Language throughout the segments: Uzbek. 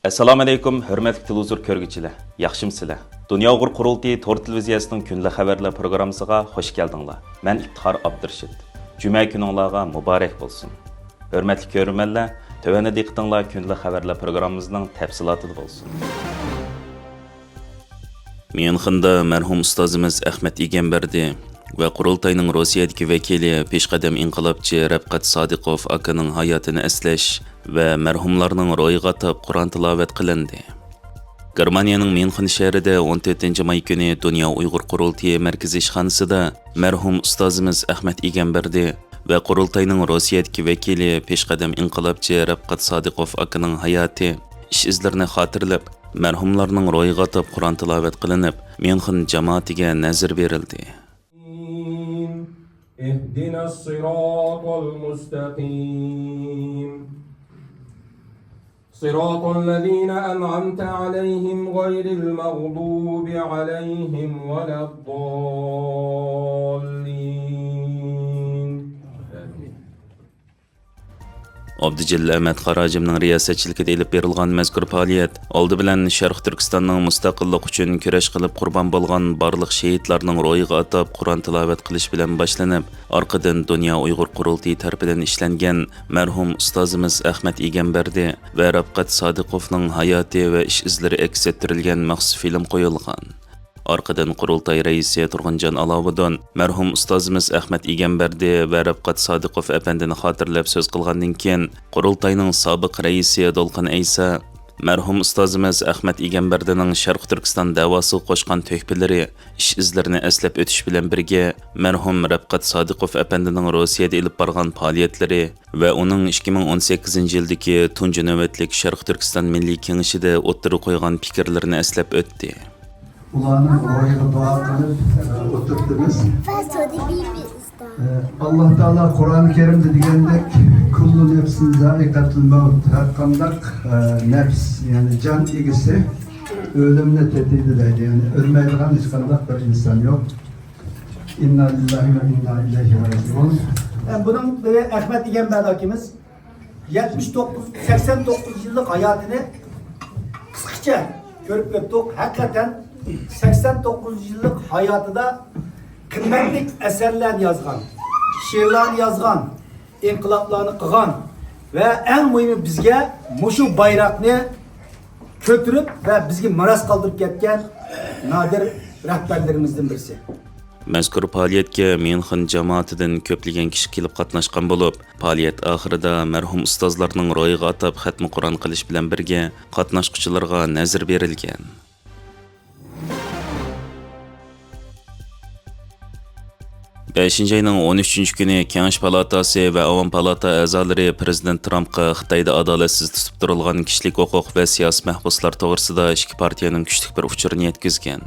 Assalomu alaykum, hurmatli televizor ko'rguvchilar. Yaxshimsizlar? Dunyo Uyg'ur qurultiyi Tor televiziyasining kunli xabarlar programmasiga xush keldinglar. Men Iftixor Abdurshid. Juma kuningizga muborak bo'lsin. Hurmatli ko'ruvchilar, tövəndə diqqətinizlər kunli xabarlar programmamızın təfsilatı bo'lsin. Myunxenda mərhum ustozimiz Ahmet Egamberdi ve Qurultayning Rossiyadagi vakili peshqadam inqilobchi Ravqat Sodiqov akaning hayotini eslash ve mərhumlarning ro'yiga atab Qur'on tilovat qilindi. Germaniyaning Myunxen shahrida 14-may kuni Dunyo Uyg'ur qurultiyi markaziy ishxonasida mərhum ustozimiz Ahmet Egamberdi ve Qurultayning Rossiyadagi vakili peshqadam inqilobchi Ravqat Sodiqov akaning hayoti, ish izlarini xotirlab, mərhumlarning ro'yiga atab Qur'on tilovat qilinib, Myunxen jamoatiga nazr berildi. اهدنا الصراط المستقيم صراط الذين أنعمت عليهم غير المغضوب عليهم ولا الضالين. Abdijil Ahmad Qarajimning riyosatchiligida elib berilgan mazkur faoliyat oldi bilan Sharq Turkistonning mustaqillik uchun kurash qilib qurbon bo'lgan barliq shahidlarning ro'yiga atab Qur'on tilovat qilish bilan boshlanib, orqadan Dunyo Uyg'ur qurultiyi tarafidan ishlangan mərhum ustozimiz Ahmet Egamberdi va Ravqat Sodiqovning hayoti va ish izlari aks ettirilgan maxsus film qo'yilgan. Arqadan Qurultay raisi Turg'unjon Alovuddin mərhum ustozimiz Ahmet Egamberdi va Ravqat Sodiqov apandini xotirlab so'z qilgandan keyin Qurultayning sobiq raisi Dolqin Aysa mərhum ustozimiz Ahmet Egamberdining Sharq Turkiston da'vosi qo'shgan to'hpalari, ish izlarini eslab o'tish bilan birga mərhum Ravqat Sodiqov apandining Rossiyada elib borgan faoliyatlari va uning 2018-yildagi tunji navbatlik Sharq Turkiston Milliy Kengashida o'ttirib qo'ygan fikrlarini eslab o'tdi. Ulanın oraya dua kılıp oturttunuz. Allah Teala Kur'an-ı Kerim'de digendek kullu nefsin zâikatul mevt hakkındak nefs yani can ilgisi ölümle tehdit eder yani ölmeydiğen hiç kandak bir insan yok. İnna lillahi ve inna ileyhi raciun. Yani bunun böyle Ahmet Egamberdi hakimiz 89 yıllık hayatını kısaca görüp gördük. Hakikaten 89 yıllık hayatı da kıymetli eserler yazgan, şiirler yazgan, inkılaplarını kıgan ve en mühimi bizge muşu bayrakını kötürüp ve bizge miras kaldırıp ketken nadir rehberlerimizden birisi. Mazkur faoliyatga Myunxen jamoatidan ko'plagan kishi kelib qatnashgan bo'lib, faoliyat oxirida mərhum ustozlarning ro'yiga atab xatmi Qur'on qilish bilan birga qatnashuvchilarga nazr berilgan. 5-ayning 13-kuni Kengash palatasi va Avam palata a'zolari Prezident Trumpga Xitoyda adolatsiz tutib turilgan kishilik huquq va siyosiy mahbuslar to'g'risida ikki partiyaning kuchli bir uchurini yetkazgan.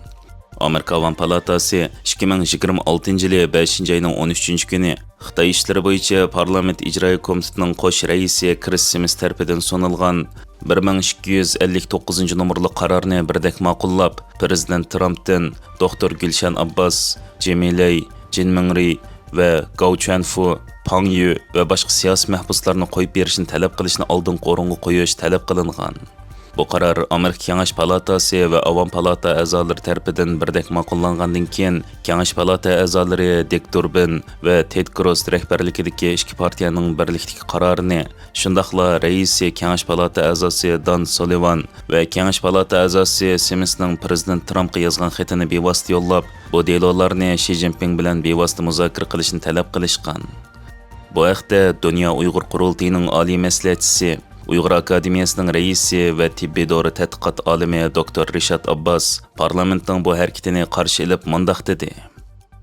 Amerika Avam palatasi 2026-yili 5-ayning 13-kuni Xitoy ishlari bo'yicha parlament ijroiy komitetining qo'sh raisi Chris Smith tarafidan sunilgan 1259-nomerli qarorni birdek ma'qullab, Prezident Trumpdan Dr. Gulshan Abbas, Jemilay Jin Mingri ve Gao Chuanfu, Pang Yu ve başka siyasi mahbuslarını qo'yib berishni talab qilishni oldin qo'ringa qo'yish talab qilingan. Bu qaror Amerika Kengash palatasi va Avam palata a'zolari tarafidan birdek ma'qullangandan keyin Kengash palata a'zolari Dick Durbin va Ted Cruz rahbarligidagi ikki partiyaning birlikdagi qarorini, shundaqla raisi Kengash palata a'zosi Don Sullivan va Kengash palata a'zosi Smithning Prezident Trumpga yozgan xatini bevosita yo'llab, bu delolarni Xi Jinping bilan bevosita muzokara qilishni talab qilishgan. Bu haqda Dunyo Uyg'ur qurultiyining oliy maslahatchisi, Uyg'ur akademiyasining raisi va tibbiy dori tadqiqot olimi Dr. Rishad Abbas parlamentning bu harakatini qarshi olib mundaq dedi.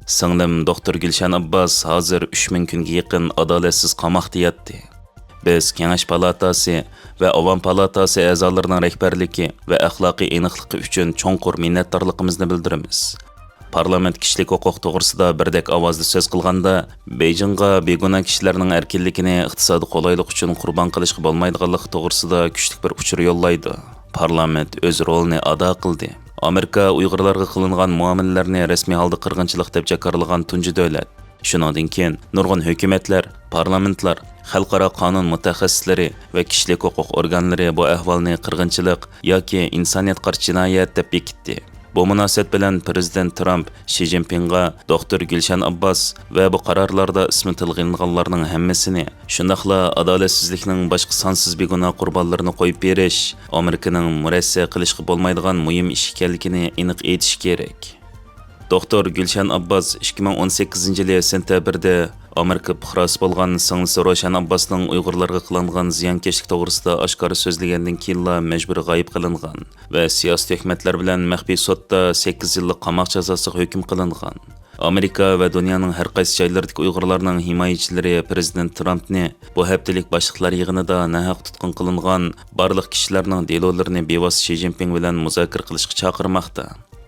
Singlim Dr. Gulshan Abbas hozir 3000 kunga yaqin adolatsiz qamoqda yotdi. Biz Kengash palatasi va Avam palatasi a'zolarining rahbarligi va axloqiy aniqligi uchun cho'nqur minnatdorligimizni bildiramiz. Parlament kishilik huquq to'g'risida birdek ovozda so'z qilganda, Beijingga begona kishilarning erkinligini iqtisodiy qulaylik uchun qurbon qilishga bo'lmaydiganligi to'g'risida kuchli bir uchur yo'llaydi. Parlament o'z rolini ado qildi. Amerika Uyg'urlarga qilingan muomalalarni rasmiy holda qirg'inchilik deb jakarlagan tunji davlat. Shuningdek keyin nurg'un hukumatlar, parlamentlar xalqaro qonun mutaxassislari va kishilik huquq organlari bu ahvolni qirg'inchilik yoki insoniyat qarshi jinoyat deb bekitdi. Bu munosabat bilan Prezident Trump Xi Jinpingga doktor Gulshan Abbas va bu qarorlarda ismi tilg'inganlarning hammasini, shundaqla adolatsizlikning boshqa sonsiz begunoh qurbonlarini qo'yib berish Amerikaning murassa qilishga bo'lmaydigan muhim ish ekanligini aniq aytish kerak. Doktor Gulshan Abbas 2018-yili sentabrda Amerika puhrasi bo'lgan singlisi Roshan Abbasning Uyg'urlarga qilingan ziyonkashlik to'g'risida oshkora so'zlagandan keyinla majburiy g'oyib qilingan va siyosiy tuhmatlar bilan maxfiy sudda 8 yillik qamoq jazosiga hukm qilingan. Amerika va dunyoning har qaysi joylaridagi Uyg'urlarning himoyachilari Prezident Trumpni bu haftalik boshliqlar yig'inida nahaq tutqun qilingan barliq kishilarning delolarini bevosita Xi Jinping bilan muzokara qilishga chaqirmoqda.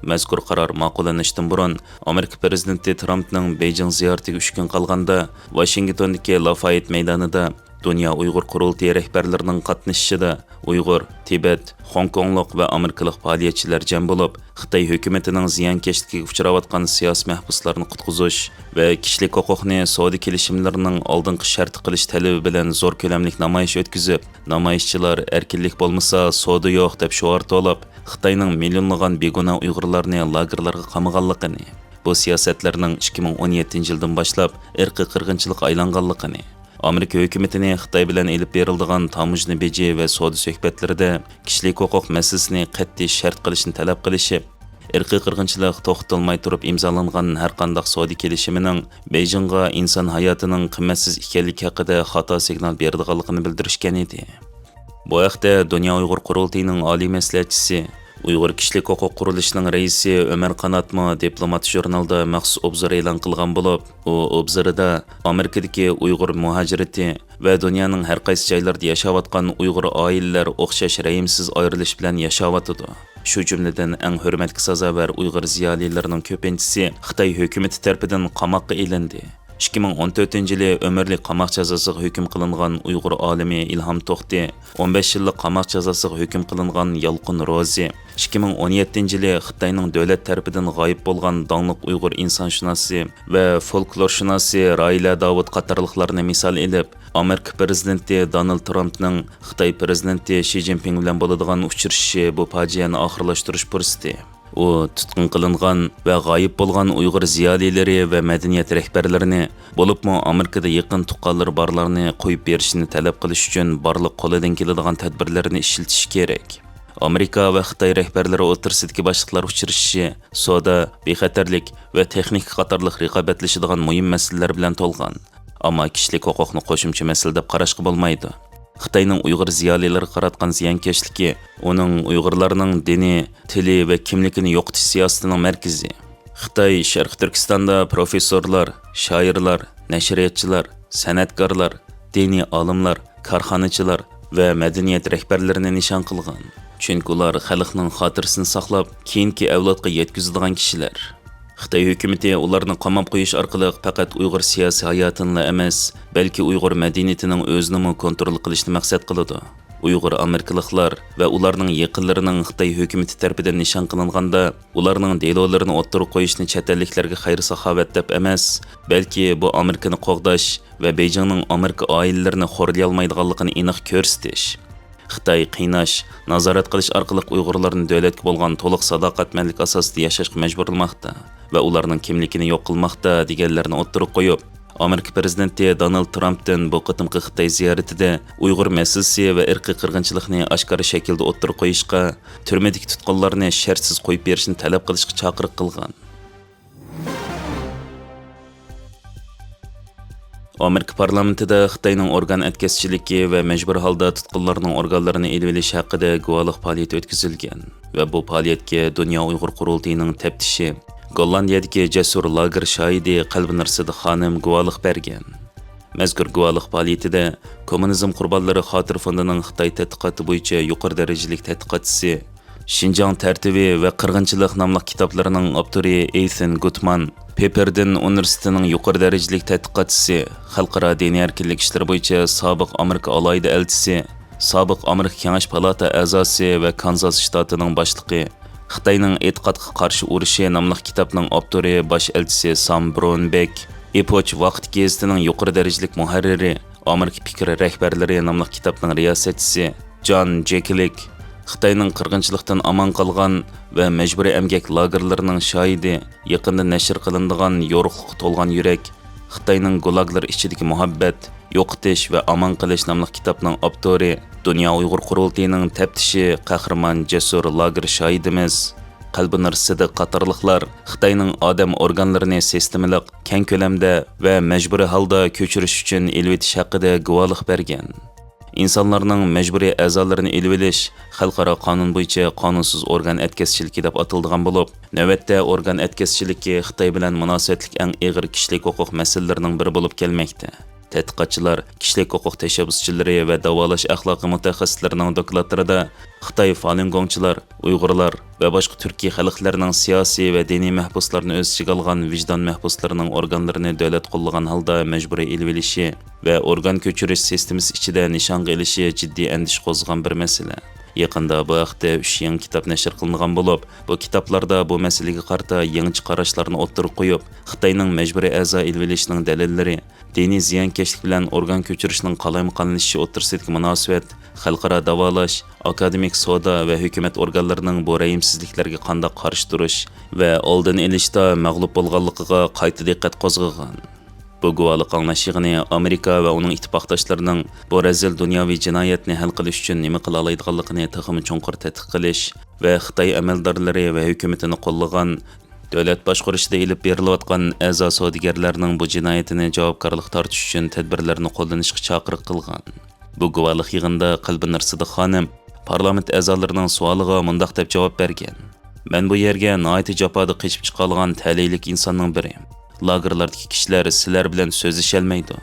Mazkur qaror ma'qullanishdan burun Amerika prezidenti Trumpning Beijing ziyoratiga 3 kun qolganda Washingtondagi Lafayette maydonida Dünya Uyghur qurultiyi rahbarlarining qatnashishida Uyg'ur, Tibet, Hong Konglik va amerikalik faoliyatchilar jam bo'lib, Xitoy hukumatining ziyonkashlikka uchrayotgan siyosiy mahbuslarni qutqizish va kishilik huquqni savdo kelishimlarining oldingi sharti qilish talabi bilan zo'r ko'lamli namoyish o'tkazib, namoyishchilar erkinlik bo'lmasa savdo yo'q deb shior to'lab, Xitoyning millionlagan begunoh Uyg'urlarni lagerlarga qamaganligini, bu siyosatlarning 2017-yildan boshlab irqiy qirg'inchilik aylanganligini, Amerika hukumatini Xitoy bilan elib beriladigan tamujni beji va savdo suhbatlarida kishilik huquq masalasini qat'iy shart qilishni talab qilishib, irqiy qirg'inchilik to'xtatilmay turib imzolangan har qanday savdo kelishimining Beijingga inson hayotining qimmatsiz ekanligi haqida xato signal beradiganligini bildirishgan edi. Bu haqda Dünya Uyghur qurultiyining oliy maslahatchisi, Uyghur kishilik huquq qurilishining raisi Ömer Qanatmo Diplomat jurnalda maxsus obzor e'lon qilgan bo'lib, u obzorida Amerikadagi Uyg'ur muhojirati va dunyoning har qaysi joylarida yashayotgan Uyg'ur oilalar o'xshash rayimsiz ayrilish bilan yashayotdi. Shu jumladan eng hurmatga sazovor Uyg'ur ziyolilarining ko'pinchisi Xitoy hukumati tomonidan qamoqqa ilindi. 2014-yili ömürlük qamoq jazosiga hukm qilingan Uyg'ur olimi Ilham To'xti, 15 yillik qamoq jazosiga hukm qilingan Yalqin Rozi, 2017-yili Xitoyning davlat tarafidan g'oyib bo'lgan donliq Uyg'ur insonshunosi va folklorshunosi Raila Davud qatorliqlarni misol elib, Amerika prezidenti Donald Trumpning Xitoy prezidenti Xi Jinping bilan bo'ladigan uchrashishi bu fojiani oxirlashtirish fursati. U tutqun qilingan va g'oyib bo'lgan Uyg'ur ziyolilari va madaniyat rahbarlarini, bo'libmi Amerikada yaqin tuqqanlari borlarni qo'yib berishni talab qilish uchun barliq qo'lidan keladigan tadbirlarni ishlatish kerak. Amerika va Xitoy rahbarlari o'rtasidagi boshliqlar uchrashishi savdo, bexatarlik va texnika qatorliq raqobatlashadigan muhim masalalar bilan to'lgan. Ammo kishilik huquqni qo'shimcha masala deb qarashga bo'lmaydi. Xitoyning Uyg'ur ziyolilariga qaratgan ziyonkashligi uning Uyg'urlarning dini, tili va kimligini yo'qotish siyosatining markazi. Xitoy Sharq Turkistonda professorlar, shoirlar, nashriyatchilar, san'atkorlar, diniy olimlar, korxonachilar va madaniyat rahbarlarini nishon qilgan. Chunki ular xalqning xotirasini saqlab, keyingi avlodga yetkazadigan kishilar. Xitoy hukumati ularni qamab qo'yish orqali faqat Uyg'ur siyosiy hayotini emas, balki Uyg'ur madaniyatining o'zini kontrol qilishni maqsad qiladi. Uyg'ur amerikaliklar va ularning yaqinlarining Xitoy hukumati tomonidan nishon qilinganda, ularning delolarini o'ttirib qo'yishni chet elliklarga xayr-saxovat deb emas, balki bu Amerikani qo'g'dash va Beijingning Amerika oilalarini xo'rlay olmaydiganligini aniq ko'rsatish. Xitoy qiynash, nazorat qilish orqali Uyg'urlarni davlatga bo'lgan to'liq sadoqatmandlik asosida yashashga majburlamoqda va ularning kimligini yo'q qilmoqda deganlarni o'ttirib qo'yib, Amerika prezidenti Donald Trumpdan bu qitimqi Xitoy ziyoratida Uyg'ur masalasi va irqiy qirg'inchilikni oshkora shaklda o'ttirib qo'yishga, turmadagi tutqunlarni shartsiz qo'yib berishni talab qilishga chaqiriq qilgan. Amerika parlamentida Xitoyning organ atkazchiligi va majbur holda tutqunlarning organlarini elib olish haqida guvohlik faoliyati o'tkazilgan va bu faoliyatga Dunyo Uyg'ur qurultiyining taftishi Gollandiyadagi jasur lager shoidi Qalbinur Sidiq xonim guvohlik bergan. Mazkur guvohlik faoliyatida Kommunizm qurbonlari xotir fondining Xitoy tadqiqoti bo'yicha yuqori darajali tadqiqotchisi, Xinjiang tartibi va qirg'inchilik nomli kitoblarining avtori Ethan Gutman, Pepperdin universitetining yuqori darajali tadqiqotchisi, xalqaro diniy erkinlik ishlari bo'yicha sobiq Amerika alayida elchisi, sobiq Amerika Kengash palata a'zosi va Kanzas shtatining boshlig'i, Xitoyning e'tiqodga qarshi urushi nomli kitobning avtori bosh elchisi Sam Brownback, Epoch vaqt gazetining yuqori darajali muharriri, Amerika Fikri Rəhbərləri nomli kitapның riyasətçisi John Jekylik, Xitayning qirg'inchilikdan amon qolgan va majburiy emgak lagerlarining shohidi, yaqinda nashr qilinadigan yo'riqlikqa to'lgan yurak, Xitayning gulaglar ichidagi muhabbat, yo'qotish va amon qilish nomli kitobning avtori, Dunyo Uyg'ur qurultiyining taftishi qahramon jasur lager shohidimiz Qalbi Nur Sidiq qatorliqlar Xitayning odam organlarini sistemalik, keng ko'lamda va majburiy holda ko'chirish uchun elvetish haqida guvohlik bergan. İnsanlarning majburiy a'zolarini elib olish xalqaro qonun bo'yicha qonunsiz organ atkazchiligi deb atiladigan bo'lib, navbatda organ atkazchiligi Xitoy bilan munosabatlik eng og'ir kishilik huquq masalalarining biri bo'lib kelmoqda. Tadqiqotchilar, kishilik huquq tashabbuschilari va davolash axloqi mutaxassislarining dokladlarida Xitoy Falun Gongchilar, Uyg'urlar va boshqa turkiy xalqlarning siyosiy va diniy mahbuslarni o'z ichiga olgan vijdon mahbuslarining organlarini davlat qo'llagan holda majburiy elib olishi va organ ko'chirish sistemasi ichida nishonga ilishi jiddiy andish qo'zg'agan bir masala. Yaqinda bu haqda 3 yangi kitob nashr qilingan bo'lib, bu kitoblarda bu masalaga qarata yangi qarashlarni o'ttirib qo'yib, Xitoyning majburiy a'zo elib olishining dalillari, diniy ziyonkashlik bilan organ ko'chirishning qalaymiqonlashishi o'rtasidagi munosabat, xalqaro davolash, akademik savdo va hukumat organlarining bu rayimsizliklarga qanday qarshi turish va oldin olishda mag'lub bo'lganligiga qayta diqqat qo'zg'agan. Bu guvohlik anglashig'ini Amerika va uning ittifoqdoshlarining bu razil dunyoviy jinoyatni hal qilish uchun nima qila oladiganligini taxmin chunqur tadqiq qilish va Xitoy amaldorlari va hukumatini qo'llagan davlat boshqarishida ilib berilayotgan a'zo savdogarlarning bu jinoyatini javobgarlik tortish uchun tadbirlarni qo'llanishga chaqiriq qilgan. Bu guvohlik yig'inida Qalbi Nur Sidiq xonim parlament a'zolarining savoliga mundaq deb javob bergan. Men bu yerga nihoyat jafoda qechib chiqolgan taliylik insonning biri. Lagerlardagi kishilar sizlar bilan so'zlasholmaydi.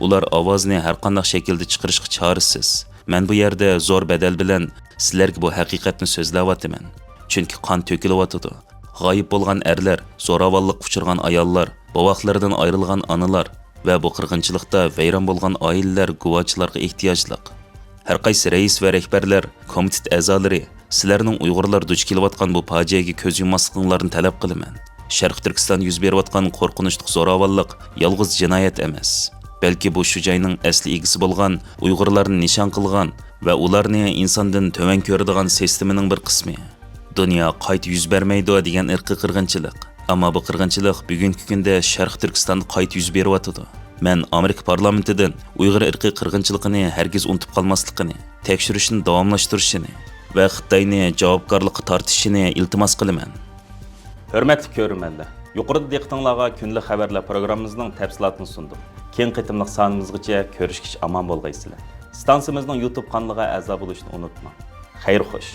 Ular ovozni har qanday shaklda chiqarishga chorasiz. Men bu yerda zo'r badal bilan sizlarga bu haqiqatni so'zlayapman. Chunki qon to'kilyotdi. G'oyib bo'lgan erlar, zo'ravonlikqa uchragan ayollar, bovoqlaridan ayrilgan onalar va bu qirg'inchilikda vayron bo'lgan oilalar guvohchilarga ehtiyojli. Har qaysi rais va rahbarlar, komitet a'zolari, sizlarning Uyg'urlar duch kelayotgan bu fojiaga ko'z yummasliklarini talab qilaman. Sharq Turkiston yuz berayotgan qo'rqinchli zo'ravonlik yolg'iz jinoyat emas. Balki bu shu joyning asli egisi bo'lgan Uyg'urlarni nishon qilgan va ularni insondan to'van ko'radigan sistemaning bir qismi. Dunyo qayta yuz bermaydi degan irqiy qirg'inchilik. Ammo bu qirg'inchilik bugungi kunda Sharq Turkistonda qayta yuz beryapti. Men Amerika parlamentidan Uyg'ur irqiy qirg'inchiligini hargiz unutib qolmasligini, tekshirishni davomlashtirishini va Xitoyni javobgarlikka tortishini iltimos qilaman. Hörmətli görürmənlər, yuqorida diqqətinizə günlük xəbərlər proqramımızın təfsilatını sundum. Keng qitimliq sanımızgacha görüşkiş aman bolğaysızlar. Stansiyamızın YouTube kanalıga a'zo bo'lishni unutmang. Xayr xo'sh.